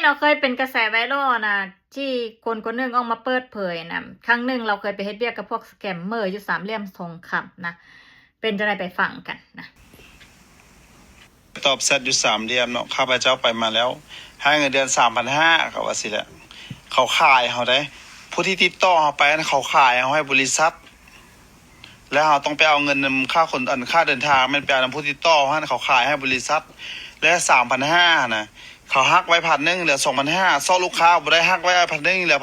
เนาะเคยเป็นกระแสไวรัลนะที่คนคนหนึ่งออกมาเปิดเผยนะครั้งหนึ่งเราเคยไปเฮ็ดเวียกกับพวกสแกมเมอร์อยู่สามเหลี่ยมทองคำนะเป็นจะได้ไปฟังกันนะตอบแซดอยู่3 เดือนเนาะข้าพเจ้าไปมาแล้วให้เงินเดือน 3,500เขาว่าสิแหละเขาขายเขาได้ผู้ที่ติดต่อเขาไปนั้นเขาขายเขาให้บริษัทแล้วเราต้องไปเอาเงินนำค่าคนค่าเดินทางมันไปเอานำผู้ติดต่อเขาขายให้บริษัทและ3,500นะเขาหักไว้1,000เหลือ2,500ซ่อลูกค้าบ่ได้หักไว้1,000เหลือ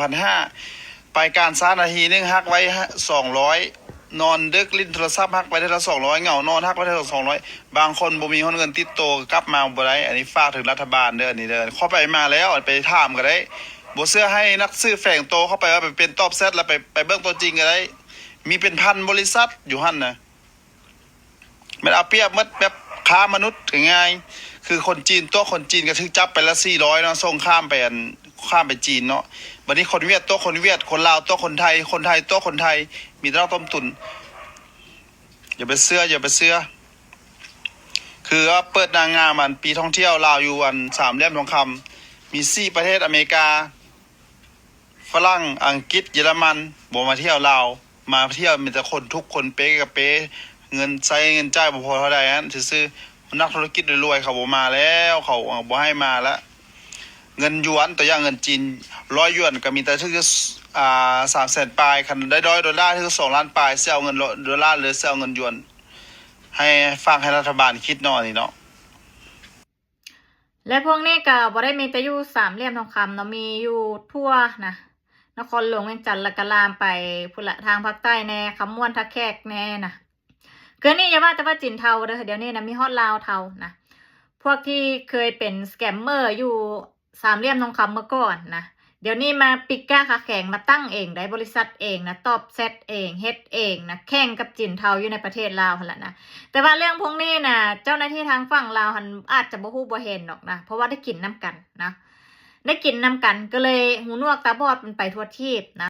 1,500ไปการซ่านาทีนึงหักไว้200นอนดึกลิ้นโทรศัพท์หักไปได้ละ200เหงานอนหักไปได้ละ200บางคนบ่มีเงินติดตัวกลับมาบ่ได้อันนี้ฝากถึงรัฐบาลเด้ออันนี้เด้อเข้าไปมาแล้วไปถามก็ได้บ่เชื่อให้นักซื้อแฝงโตเข้าไปว่าไปเป็นตอบแซดแล้วไปเบิ่งตัวจริงก็ได้มีเป็นพันบริษัทอยู่หั่นน่ะมันเอาเปรียบหมดแบบค้ามนุษย์ง่ายๆคือคนจีนตัวคนจีนก็ถึกจับไปละ400เนาะส่งข้ามไปจีนเนาะบัดนี้คนเวียดตัวคนเวียดคนลาวตัวคนไทยตัวคนไทยมีแต่เราต้มตุนอย่าไปเชื่อคือว่าเปิดนางงามอันปีท่องเที่ยวลาวอยู่อัน3 เหลี่ยมทองคำมี4ประเทศอเมริกาฝรั่งอังกฤษเยอรมันบ่มาเที่ยวลาวมาเที่ยวมีแต่คนทุกคนเป๊ะกับเป๊ะเงินใช้เงินจ่ายบ่พอเท่าใดอันซื่อๆนักธุรกิจรวยๆเขาบ่มาแล้วเขาบ่ให้มาแล้วเงินหยวนตัวอย่างเงินจีน100หยวนก็มีแต่ถึง300,000ปลายคันได้$100ถึง2 ล้านปลายสิเอาเงินดอลลาร์หรือสิเอาเงินหยวนให้ฟังให้รัฐบาลคิดหน่อยนี่เนาะและพวกนี้ก็บ่ได้มีแต่อยู่สามเหลี่ยมทองคำเนาะมีอยู่ทั่วนะนครหลวงเวียงจันทร์และก็ลามไปพุ่นละทางภาคใต้แน่คำม่วนทักแขกแน่นะเกินนี่อย่าว่าแต่ว่าจีนเทาเด้อเดี๋ยวนี้นะมีฮอตลาวเทานะพวกที่เคยเป็นสแกมเมอร์อยู่สามเหลี่ยมทองคำเมื่อก่อนนะเดี๋ยวนี้มาปิกก้าขาแข่งมาตั้งเองได้บริษัทเองนะตอบเซตเองเฮ็ดเองนะแข่งกับจีนเทาอยู่ในประเทศลาวหั่นล่ะนะแต่ว่าเรื่องพวกนี้นะเจ้าหน้าที่ทางฝั่งลาวหันอาจจะบ่ฮู้บ่เห็นหรอกนะเพราะว่าได้กินน้ำกันนะได้กินน้ำกันก็เลยหูหนวกตาบอดมันไปทั่วทีปนะ